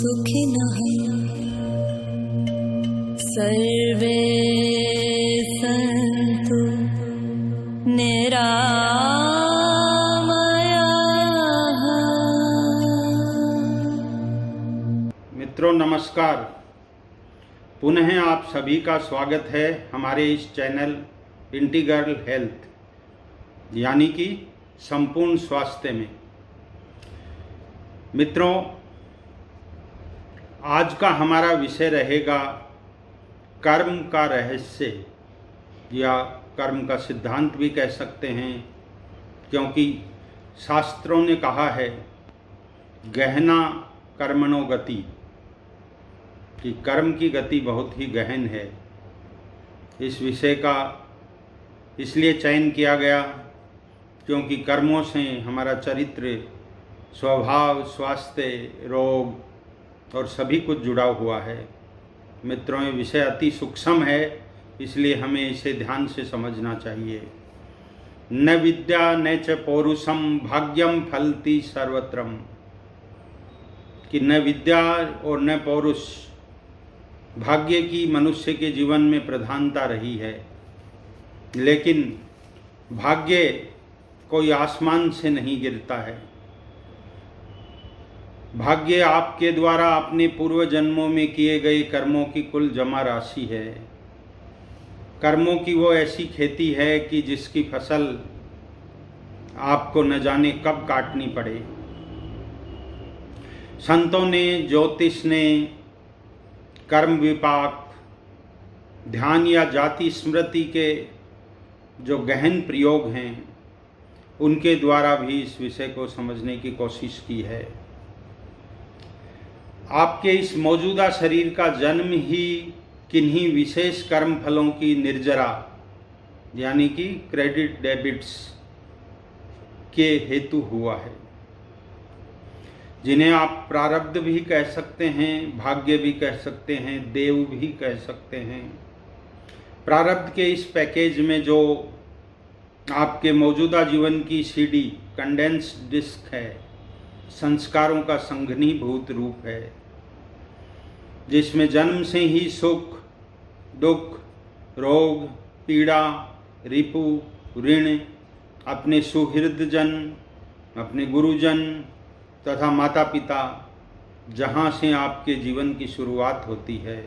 सुखिनः सर्वे सन्तु निरामयाः। मित्रों नमस्कार। पुनः आप सभी का स्वागत है हमारे इस चैनल इंटीग्रल हेल्थ यानी कि संपूर्ण स्वास्थ्य में। मित्रों, आज का हमारा विषय रहेगा कर्म का रहस्य या कर्म का सिद्धांत भी कह सकते हैं, क्योंकि शास्त्रों ने कहा है गहना कर्मणो गति, कि कर्म की गति बहुत ही गहन है। इस विषय का इसलिए चयन किया गया क्योंकि कर्मों से हमारा चरित्र, स्वभाव, स्वास्थ्य, रोग और सभी कुछ जुड़ा हुआ है। मित्रों, ये विषय अति सूक्ष्म है, इसलिए हमें इसे ध्यान से समझना चाहिए। न विद्या न च पौरुषम भाग्यम फलति सर्वत्रम, कि न विद्या और न पौरुष, भाग्य की मनुष्य के जीवन में प्रधानता रही है। लेकिन भाग्य कोई आसमान से नहीं गिरता है। भाग्य आपके द्वारा अपने पूर्व जन्मों में किए गए कर्मों की कुल जमा राशि है। कर्मों की वो ऐसी खेती है कि जिसकी फसल आपको न जाने कब काटनी पड़े। संतों ने, ज्योतिष ने, कर्म विपाक, ध्यान या जाति स्मृति के जो गहन प्रयोग हैं, उनके द्वारा भी इस विषय को समझने की कोशिश की है। आपके इस मौजूदा शरीर का जन्म ही किन्हीं विशेष कर्म फलों की निर्जरा यानी कि क्रेडिट डेबिट्स के हेतु हुआ है, जिन्हें आप प्रारब्ध भी कह सकते हैं, भाग्य भी कह सकते हैं, देव भी कह सकते हैं। प्रारब्ध के इस पैकेज में जो आपके मौजूदा जीवन की सीडी, कंडेंस्ड डिस्क है, संस्कारों का संघनीभूत रूप है, जिसमें जन्म से ही सुख, दुख, रोग, पीड़ा, रिपु, ऋण, अपने सुहृदजन, अपने गुरुजन तथा माता पिता, जहाँ से आपके जीवन की शुरुआत होती है,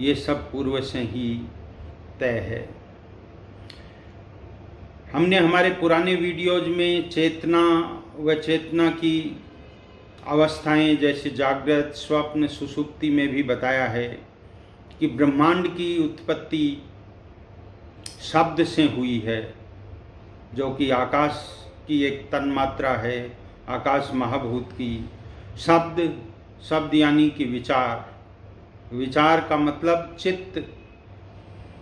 ये सब पूर्व से ही तय है। हमने हमारे पुराने वीडियोज में चेतना व चेतना की अवस्थाएं जैसे जागृत, स्वप्न, सुषुप्ति में भी बताया है कि ब्रह्मांड की उत्पत्ति शब्द से हुई है, जो कि आकाश की एक तन्मात्रा है, आकाश महाभूत की। शब्द यानी कि विचार। विचार का मतलब चित्त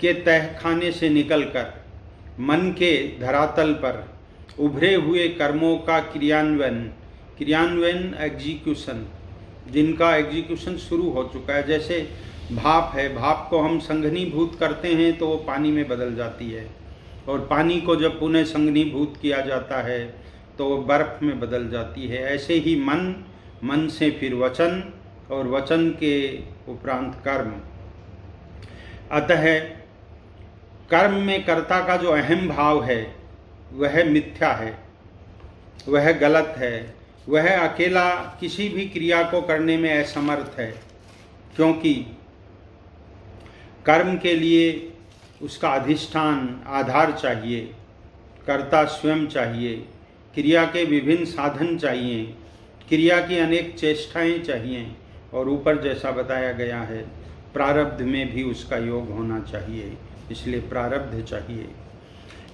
के तहखाने से निकलकर मन के धरातल पर उभरे हुए कर्मों का क्रियान्वयन एग्जीक्यूशन, जिनका एग्जीक्यूशन शुरू हो चुका है। जैसे भाप है, भाप को हम संघनीभूत करते हैं तो वो पानी में बदल जाती है, और पानी को जब पुनः संघनीभूत किया जाता है तो वो बर्फ में बदल जाती है। ऐसे ही मन से फिर वचन, और वचन के उपरांत कर्म। अतः कर्म में कर्ता का जो अहम भाव है वह मिथ्या है, वह गलत है, वह अकेला किसी भी क्रिया को करने में असमर्थ है, क्योंकि कर्म के लिए उसका अधिष्ठान, आधार चाहिए, कर्ता स्वयं चाहिए, क्रिया के विभिन्न साधन चाहिए, क्रिया की अनेक चेष्टाएं चाहिए, और ऊपर जैसा बताया गया है प्रारब्ध में भी उसका योग होना चाहिए, इसलिए प्रारब्ध चाहिए।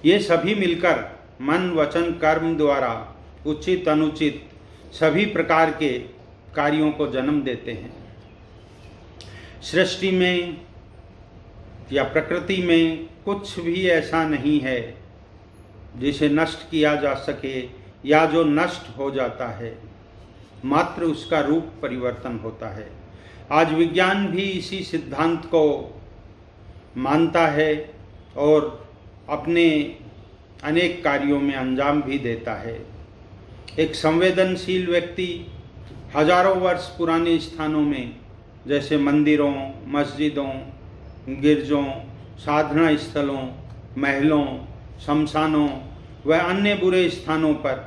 ये सभी मिलकर मन, वचन, कर्म द्वारा उचित अनुचित सभी प्रकार के कार्यों को जन्म देते हैं। सृष्टि में या प्रकृति में कुछ भी ऐसा नहीं है जिसे नष्ट किया जा सके, या जो नष्ट हो जाता है, मात्र उसका रूप परिवर्तन होता है। आज विज्ञान भी इसी सिद्धांत को मानता है और अपने अनेक कार्यों में अंजाम भी देता है। एक संवेदनशील व्यक्ति हजारों वर्ष पुराने स्थानों में, जैसे मंदिरों, मस्जिदों, गिरजों, साधना स्थलों, महलों, शमशानों व अन्य बुरे स्थानों पर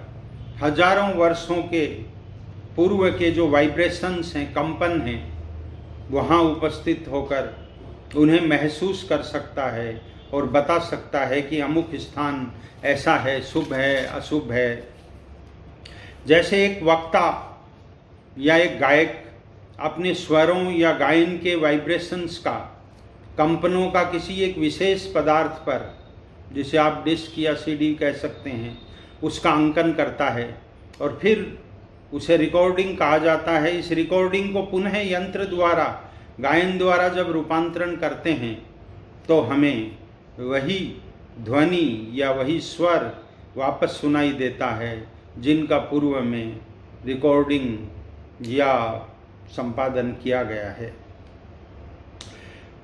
हजारों वर्षों के पूर्व के जो वाइब्रेशंस हैं, कंपन हैं, वहाँ उपस्थित होकर उन्हें महसूस कर सकता है और बता सकता है कि अमुक स्थान ऐसा है, शुभ है, अशुभ है। जैसे एक वक्ता या एक गायक अपने स्वरों या गायन के वाइब्रेशंस का, कंपनों का किसी एक विशेष पदार्थ पर, जिसे आप डिस्क या सीडी कह सकते हैं, उसका अंकन करता है और फिर उसे रिकॉर्डिंग कहा जाता है। इस रिकॉर्डिंग को पुनः यंत्र द्वारा, गायन द्वारा जब रूपांतरण करते हैं तो हमें वही ध्वनि या वही स्वर वापस सुनाई देता है जिनका पूर्व में रिकॉर्डिंग या संपादन किया गया है।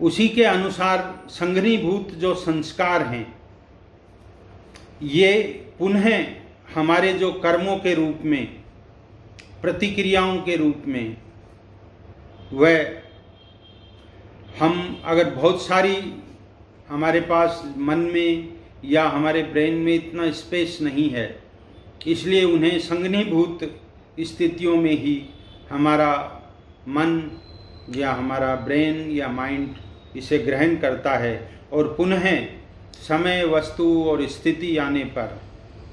उसी के अनुसार संघनीभूत जो संस्कार हैं, ये पुनः हमारे जो कर्मों के रूप में, प्रतिक्रियाओं के रूप में, वह हम अगर बहुत सारी, हमारे पास मन में या हमारे ब्रेन में इतना स्पेस नहीं है, इसलिए उन्हें संघनीभूत स्थितियों में ही हमारा मन या हमारा ब्रेन या माइंड इसे ग्रहण करता है और पुनः समय, वस्तु और स्थिति आने पर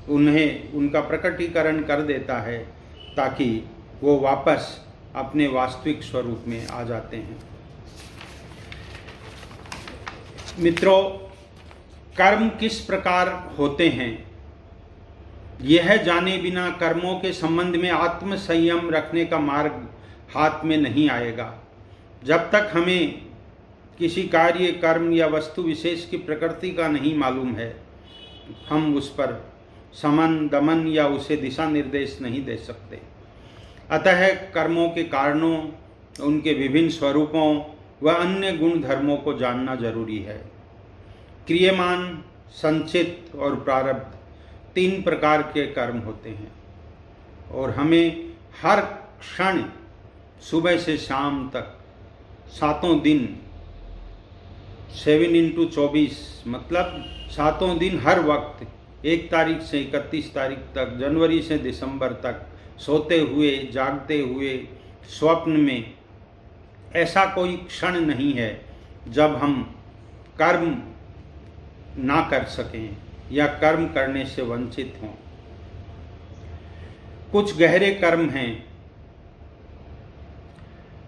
उन्हें उनका प्रकटीकरण कर देता है, ताकि वो वापस अपने वास्तविक स्वरूप में आ जाते हैं। मित्रों, कर्म किस प्रकार होते हैं, यह जाने बिना कर्मों के संबंध में आत्म संयम रखने का मार्ग हाथ में नहीं आएगा। जब तक हमें किसी कार्य, कर्म या वस्तु विशेष की प्रकृति का नहीं मालूम है, हम उस पर समन, दमन या उसे दिशा निर्देश नहीं दे सकते। अतः कर्मों के कारणों, उनके विभिन्न स्वरूपों व अन्य गुण धर्मों को जानना जरूरी है। क्रियमान, संचित और प्रारब्ध 3 प्रकार के कर्म होते हैं और हमें हर क्षण सुबह से शाम तक 7 दिन, 7 × 24 मतलब 7 दिन हर वक्त, 1 तारीख से 31 तारीख तक, जनवरी से दिसंबर तक, सोते हुए, जागते हुए, स्वप्न में, ऐसा कोई क्षण नहीं है जब हम कर्म ना कर सकें या कर्म करने से वंचित हों। कुछ गहरे कर्म हैं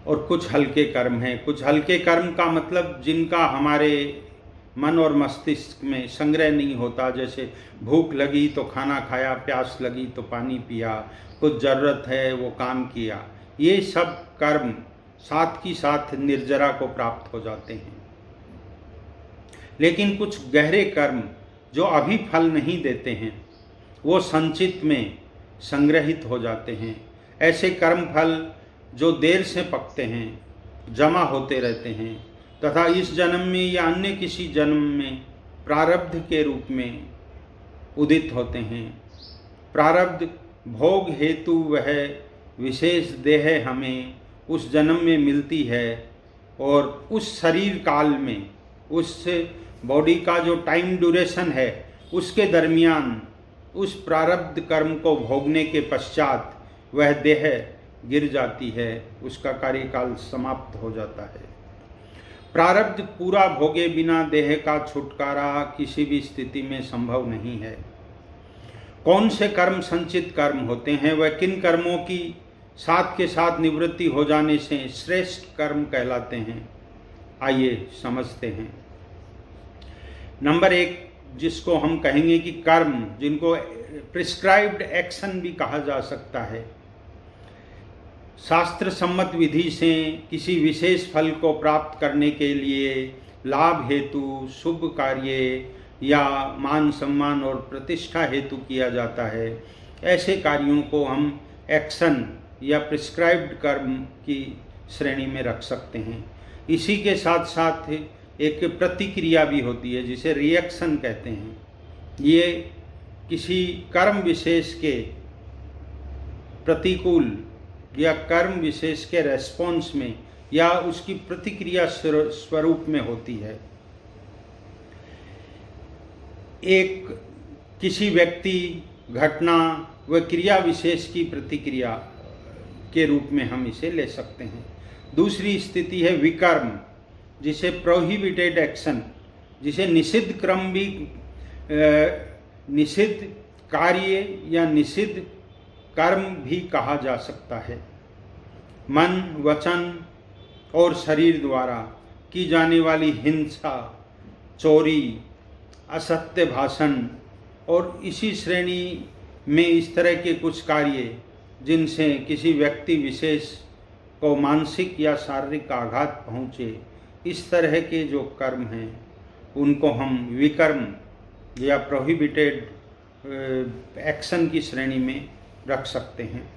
और कुछ हल्के कर्म हैं। कुछ हल्के कर्म का मतलब जिनका हमारे मन और मस्तिष्क में संग्रह नहीं होता, जैसे भूख लगी तो खाना खाया, प्यास लगी तो पानी पिया, कुछ ज़रूरत है वो काम किया। ये सब कर्म साथ की साथ निर्जरा को प्राप्त हो जाते हैं। लेकिन कुछ गहरे कर्म जो अभी फल नहीं देते हैं, वो संचित में संग्रहित हो जाते हैं। ऐसे कर्म फल जो देर से पकते हैं, जमा होते रहते हैं तथा इस जन्म में या अन्य किसी जन्म में प्रारब्ध के रूप में उदित होते हैं। प्रारब्ध भोग हेतु वह विशेष देह हमें उस जन्म में मिलती है और उस शरीर काल में, उस बॉडी का जो टाइम ड्यूरेशन है, उसके दरमियान उस प्रारब्ध कर्म को भोगने के पश्चात वह देह गिर जाती है, उसका कार्यकाल समाप्त हो जाता है। प्रारब्ध पूरा भोगे बिना देह का छुटकारा किसी भी स्थिति में संभव नहीं है। कौन से कर्म संचित कर्म होते हैं, वह किन कर्मों की साथ के साथ निवृत्ति हो जाने से श्रेष्ठ कर्म कहलाते हैं, आइए समझते हैं। नंबर 1, जिसको हम कहेंगे कि कर्म, जिनको प्रिस्क्राइब्ड एक्शन भी कहा जा सकता है, शास्त्र सम्मत विधि से किसी विशेष फल को प्राप्त करने के लिए लाभ हेतु, शुभ कार्य या मान सम्मान और प्रतिष्ठा हेतु किया जाता है। ऐसे कार्यों को हम एक्शन या प्रिस्क्राइब्ड कर्म की श्रेणी में रख सकते हैं। इसी के साथ साथ एक प्रतिक्रिया भी होती है जिसे रिएक्शन कहते हैं। ये किसी कर्म विशेष के प्रतिकूल या कर्म विशेष के रेस्पॉन्स में या उसकी प्रतिक्रिया स्वरूप में होती है। एक किसी व्यक्ति, घटना व क्रिया विशेष की प्रतिक्रिया के रूप में हम इसे ले सकते हैं। दूसरी स्थिति है विकर्म, जिसे प्रोहिबिटेड एक्शन, जिसे निषिद्ध क्रम भी, निषिद्ध कार्य या निषिद्ध कर्म भी कहा जा सकता है। मन, वचन और शरीर द्वारा की जाने वाली हिंसा, चोरी, असत्य भाषण और इसी श्रेणी में इस तरह के कुछ कार्य जिनसे किसी व्यक्ति विशेष को मानसिक या शारीरिक आघात पहुँचे, इस तरह के जो कर्म हैं उनको हम विकर्म या प्रोहिबिटेड एक्शन की श्रेणी में रख सकते हैं।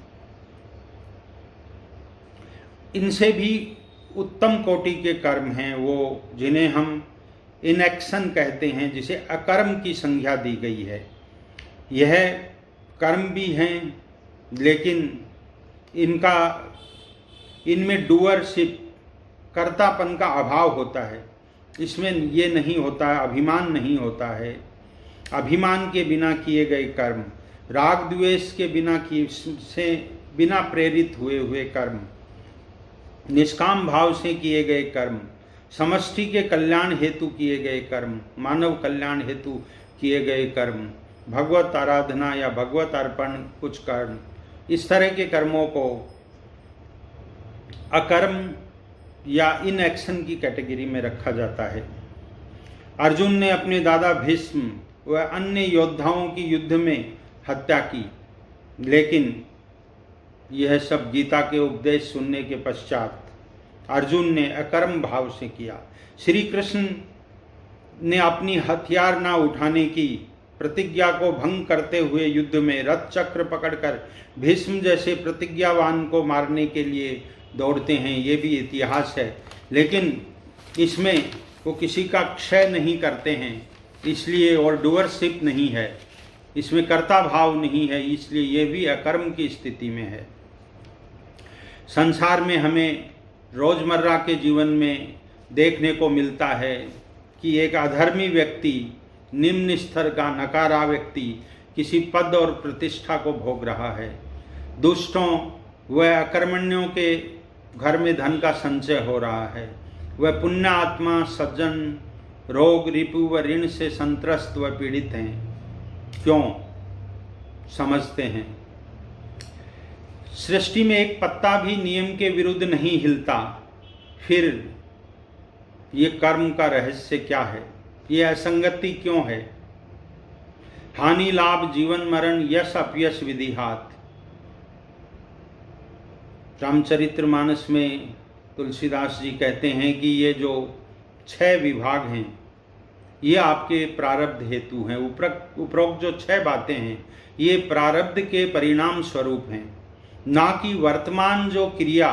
इनसे भी उत्तम कोटि के कर्म हैं वो, जिन्हें हम इनएक्शन कहते हैं, जिसे अकर्म की संज्ञा दी गई है। यह कर्म भी हैं, लेकिन इनमें डूअरशिप, कर्तापन का अभाव होता है। इसमें ये नहीं होता है, अभिमान नहीं होता है। अभिमान के बिना किए गए कर्म, राग द्वेष के बिना प्रेरित हुए कर्म, निष्काम भाव से किए गए कर्म, समष्टि के कल्याण हेतु किए गए कर्म, मानव कल्याण हेतु किए गए कर्म, भगवत आराधना या भगवत अर्पण कुछ कर्म, इस तरह के कर्मों को अकर्म या इनएक्शन की कैटेगरी में रखा जाता है। अर्जुन ने अपने दादा भीष्म व अन्य योद्धाओं की युद्ध में हत्या की, लेकिन यह सब गीता के उपदेश सुनने के पश्चात अर्जुन ने अकर्म भाव से किया। श्री कृष्ण ने अपनी हथियार ना उठाने की प्रतिज्ञा को भंग करते हुए युद्ध में रथ चक्र पकड़कर भीष्म जैसे प्रतिज्ञावान को मारने के लिए दौड़ते हैं। ये भी इतिहास है, लेकिन इसमें वो किसी का क्षय नहीं करते हैं, इसलिए, और डूअरशिप नहीं है, इसमें कर्ता भाव नहीं है, इसलिए ये भी अकर्म की स्थिति में है। संसार में हमें रोजमर्रा के जीवन में देखने को मिलता है कि एक अधर्मी व्यक्ति, निम्न स्तर का नकारा व्यक्ति किसी पद और प्रतिष्ठा को भोग रहा है। दुष्टों व अकर्मण्यों के घर में धन का संचय हो रहा है। वह पुण्य आत्मा सज्जन रोग, रिपु व ऋण से संत्रस्त व पीड़ित हैं। क्यों? समझते हैं। सृष्टि में एक पत्ता भी नियम के विरुद्ध नहीं हिलता, फिर ये कर्म का रहस्य क्या है? ये असंगति क्यों है? हानि लाभ, जीवन मरण, यश अपयश, विधिहात। रामचरितमानस में तुलसीदास जी कहते हैं कि ये जो 6 विभाग हैं ये आपके प्रारब्ध हेतु हैं। उपरोक्त जो 6 बातें हैं ये प्रारब्ध के परिणाम स्वरूप हैं, ना कि वर्तमान जो क्रिया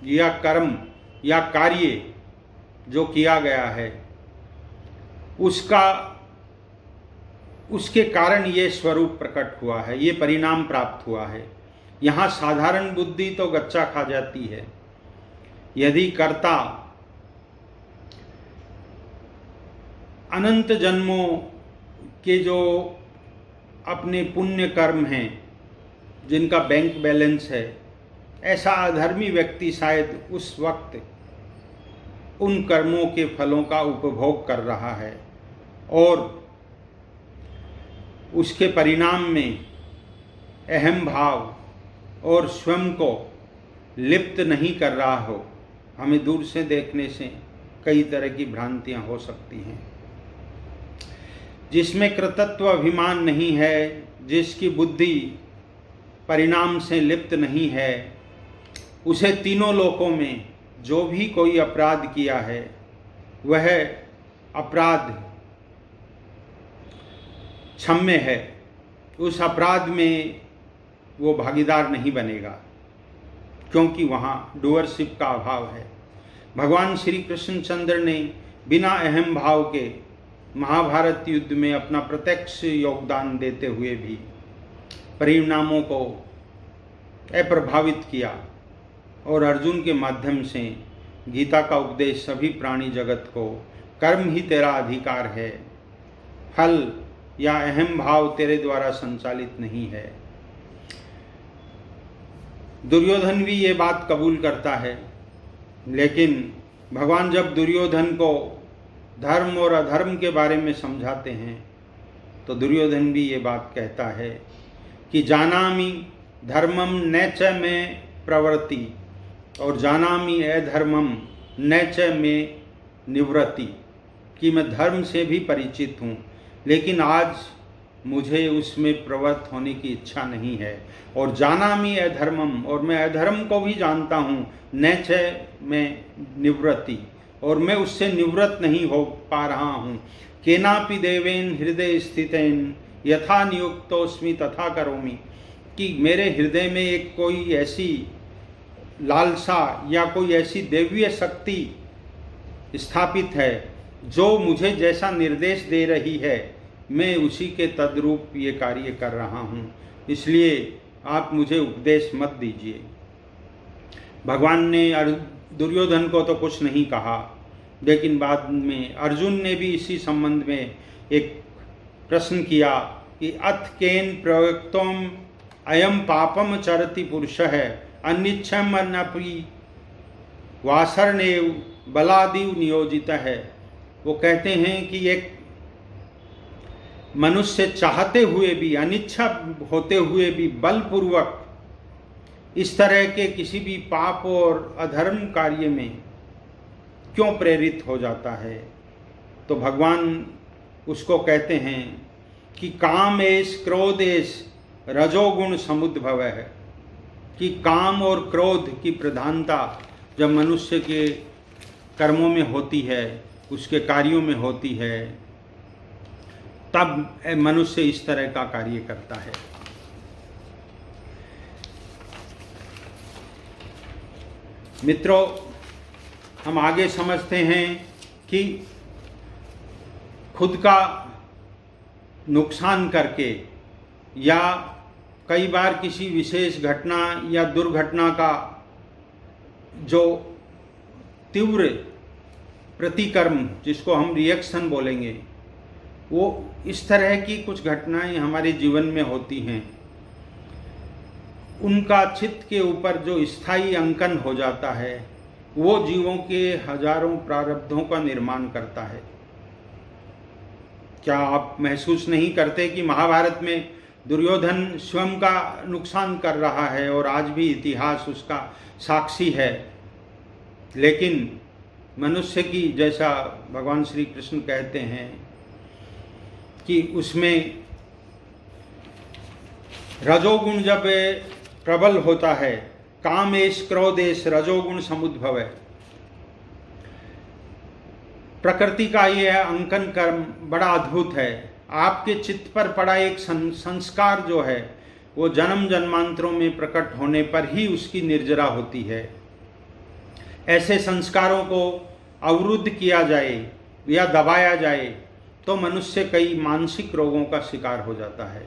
या कर्म या कार्य जो किया गया है उसके कारण ये स्वरूप प्रकट हुआ है, ये परिणाम प्राप्त हुआ है। यहाँ साधारण बुद्धि तो गच्चा खा जाती है। यदि कर्ता अनंत जन्मों के जो अपने पुण्य कर्म हैं जिनका बैंक बैलेंस है, ऐसा अधर्मी व्यक्ति शायद उस वक्त उन कर्मों के फलों का उपभोग कर रहा है और उसके परिणाम में अहम भाव और स्वयं को लिप्त नहीं कर रहा हो। हमें दूर से देखने से कई तरह की भ्रांतियां हो सकती हैं। जिसमें कृतत्व अभिमान नहीं है, जिसकी बुद्धि परिणाम से लिप्त नहीं है, उसे तीनों लोकों में जो भी कोई अपराध किया है वह अपराध क्षम्य है। उस अपराध में वो भागीदार नहीं बनेगा, क्योंकि वहाँ डूअरशिप का अभाव है। भगवान श्री कृष्णचंद्र ने बिना अहम भाव के महाभारत युद्ध में अपना प्रत्यक्ष योगदान देते हुए भी परिणामों को अप्रभावित किया। और अर्जुन के माध्यम से गीता का उपदेश सभी प्राणी जगत को कर्म ही तेरा अधिकार है, फल या अहम भाव तेरे द्वारा संचालित नहीं है। दुर्योधन भी ये बात कबूल करता है, लेकिन भगवान जब दुर्योधन को धर्म और अधर्म के बारे में समझाते हैं तो दुर्योधन भी ये बात कहता है कि जानामि धर्मम न च में प्रवृत्ति और जानामि अधर्मम न च में निवृत्ति, कि मैं धर्म से भी परिचित हूँ लेकिन आज मुझे उसमें प्रवृत्त होने की इच्छा नहीं है, और जानामि अधर्मम, और मैं अधर्म को भी जानता हूँ, न च में निवृत्ति, और मैं उससे निवृत्त नहीं हो पा रहा हूँ। केनापि देवेन हृदय स्थितेन यथा नियुक्तोस्मि तथा करोमि, कि मेरे हृदय में एक कोई ऐसी लालसा या कोई ऐसी दैवीय शक्ति स्थापित है जो मुझे जैसा निर्देश दे रही है, मैं उसी के तद्रूप ये कार्य कर रहा हूँ, इसलिए आप मुझे उपदेश मत दीजिए। भगवान ने दुर्योधन को तो कुछ नहीं कहा, लेकिन बाद में अर्जुन ने भी इसी संबंध में एक प्रश्न किया कि अथ केन प्रयुक्तम अयम पापम चरति पुरुषः अनिच्छम अन्नपि वासरनेव बलादिव नियोजित है। वो कहते हैं कि एक मनुष्य चाहते हुए भी, अनिच्छा होते हुए भी बलपूर्वक इस तरह के किसी भी पाप और अधर्म कार्य में क्यों प्रेरित हो जाता है, तो भगवान उसको कहते हैं कि कामेश क्रोधेश रजोगुण समुद्भव है, कि काम और क्रोध की प्रधानता जब मनुष्य के कर्मों में होती है, उसके कार्यों में होती है, तब मनुष्य इस तरह का कार्य करता है। मित्रों, हम आगे समझते हैं कि खुद का नुकसान करके या कई बार किसी विशेष घटना या दुर्घटना का जो तीव्र प्रतिकर्म, जिसको हम रिएक्शन बोलेंगे, वो इस तरह की कुछ घटनाएं हमारे जीवन में होती हैं, उनका चित्त के ऊपर जो स्थायी अंकन हो जाता है, वो जीवों के हजारों प्रारब्धों का निर्माण करता है। क्या आप महसूस नहीं करते कि महाभारत में दुर्योधन स्वयं का नुकसान कर रहा है और आज भी इतिहास उसका साक्षी है, लेकिन मनुष्य की, जैसा भगवान श्री कृष्ण कहते हैं कि उसमें रजोगुण जब प्रबल होता है, कामेश क्रोधेश रजोगुण समुद्भव है, प्रकृति का यह अंकन कर्म बड़ा अद्भुत है। आपके चित्त पर पड़ा एक संस्कार जो है, वो जन्म जन्मांतरों में प्रकट होने पर ही उसकी निर्जरा होती है। ऐसे संस्कारों को अवरुद्ध किया जाए या दबाया जाए तो मनुष्य कई मानसिक रोगों का शिकार हो जाता है,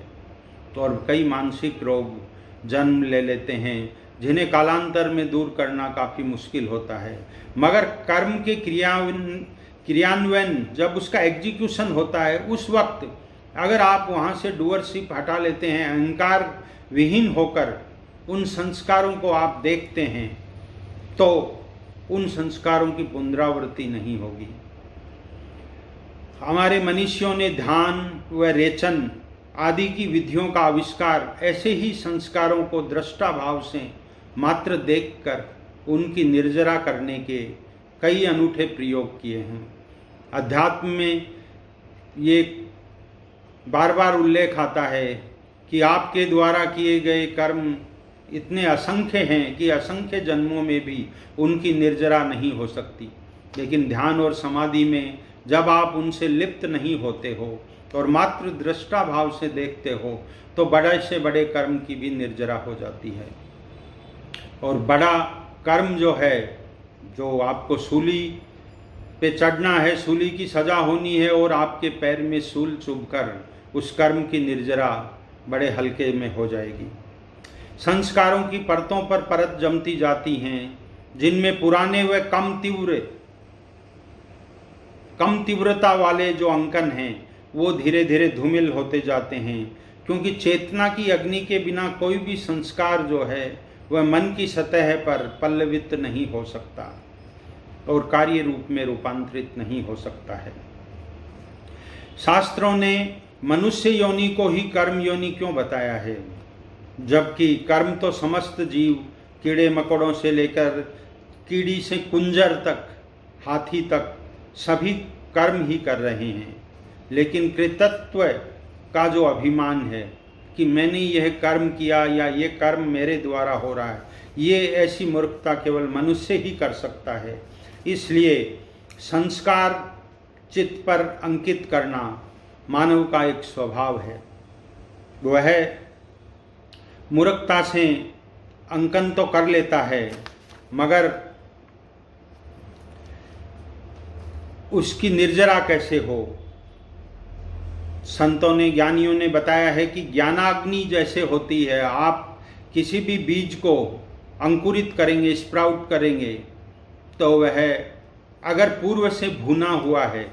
तो और कई मानसिक रोग जन्म ले लेते हैं, जिन्हें कालांतर में दूर करना काफ़ी मुश्किल होता है। मगर कर्म के क्रियान्वयन जब उसका एग्जीक्यूशन होता है, उस वक्त अगर आप वहाँ से डूअरशिप हटा लेते हैं, अहंकार विहीन होकर उन संस्कारों को आप देखते हैं, तो उन संस्कारों की पुनरावृत्ति नहीं होगी। हमारे मनीषियों ने ध्यान व रेचन आदि की विधियों का आविष्कार ऐसे ही संस्कारों को दृष्टा भाव से मात्र देखकर उनकी निर्जरा करने के कई अनूठे प्रयोग किए हैं। अध्यात्म में ये बार बार उल्लेख आता है कि आपके द्वारा किए गए कर्म इतने असंख्य हैं कि असंख्य जन्मों में भी उनकी निर्जरा नहीं हो सकती, लेकिन ध्यान और समाधि में जब आप उनसे लिप्त नहीं होते हो और मात्र दृष्टा भाव से देखते हो, तो बड़े से बड़े कर्म की भी निर्जरा हो जाती है। और बड़ा कर्म जो है, जो आपको सूली पे चढ़ना है, सूली की सजा होनी है और आपके पैर में सूल चुभकर उस कर्म की निर्जरा बड़े हल्के में हो जाएगी। संस्कारों की परतों पर परत जमती जाती हैं, जिनमें पुराने व कम तीव्रता वाले जो अंकन हैं वो धीरे धीरे धूमिल होते जाते हैं, क्योंकि चेतना की अग्नि के बिना कोई भी संस्कार जो है वह मन की सतह पर पल्लवित नहीं हो सकता और कार्य रूप में रूपांतरित नहीं हो सकता है। शास्त्रों ने मनुष्य योनि को ही कर्म योनि क्यों बताया है, जबकि कर्म तो समस्त जीव, कीड़े मकोड़ों से लेकर कीड़ी से कुंजर तक, हाथी तक सभी कर्म ही कर रहे हैं। लेकिन कृतत्व का जो अभिमान है कि मैंने यह कर्म किया या ये कर्म मेरे द्वारा हो रहा है, ये ऐसी मूर्खता केवल मनुष्य ही कर सकता है। इसलिए संस्कार चित्त पर अंकित करना मानव का एक स्वभाव है। वह मूर्खता से अंकन तो कर लेता है, मगर उसकी निर्जरा कैसे हो। संतों ने, ज्ञानियों ने बताया है कि ज्ञानाग्नि जैसे होती है, आप किसी भी बीज को अंकुरित करेंगे, स्प्राउट करेंगे, तो वह अगर पूर्व से भुना हुआ है,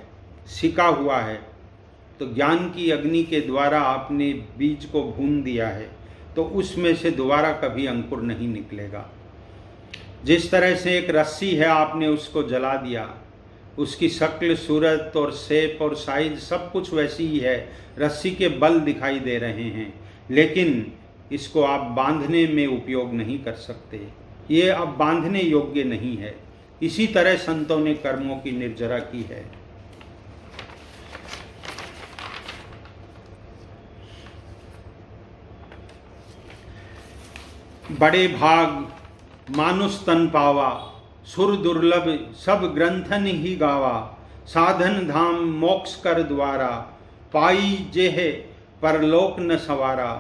सिका हुआ है, तो ज्ञान की अग्नि के द्वारा आपने बीज को भून दिया है, तो उसमें से दोबारा कभी अंकुर नहीं निकलेगा। जिस तरह से एक रस्सी है, आपने उसको जला दिया, उसकी शक्ल, सूरत और शेप और साइज सब कुछ वैसी ही है, रस्सी के बल दिखाई दे रहे हैं, लेकिन इसको आप बांधने में उपयोग नहीं कर सकते, ये अब बांधने योग्य नहीं है। इसी तरह संतों ने कर्मों की निर्जरा की है। बड़े भाग मानुष तन पावा, सुर दुर्लभ सब ग्रंथन ही गावा, साधन धाम मोक्ष कर द्वारा, पाई जेह परलोक न सवारा,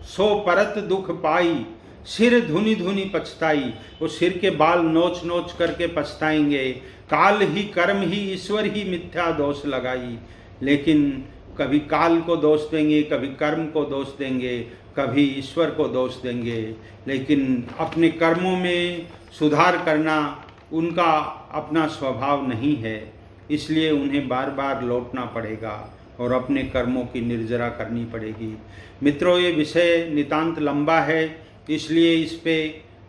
सो परत दुख पाई, सिर धुनी धुनी पछताई। वो सिर के बाल नोच नोच करके पछताएंगे, काल ही कर्म ही ईश्वर ही मिथ्या दोष लगाई। लेकिन कभी काल को दोष देंगे, कभी कर्म को दोष देंगे, कभी ईश्वर को दोष देंगे, लेकिन अपने कर्मों में सुधार करना उनका अपना स्वभाव नहीं है। इसलिए उन्हें बार बार लौटना पड़ेगा और अपने कर्मों की निर्जरा करनी पड़ेगी। मित्रों, ये विषय नितांत लंबा है, इसलिए इस पे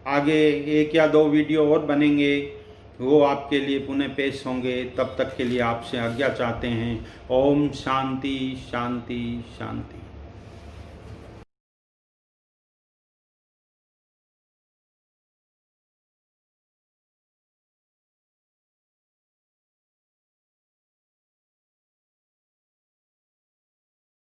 आगे 1 या 2 वीडियो और बनेंगे, वो आपके लिए पुनः पेश होंगे। तब तक के लिए आपसे आज्ञा चाहते हैं। ओम शांति शांति शांति।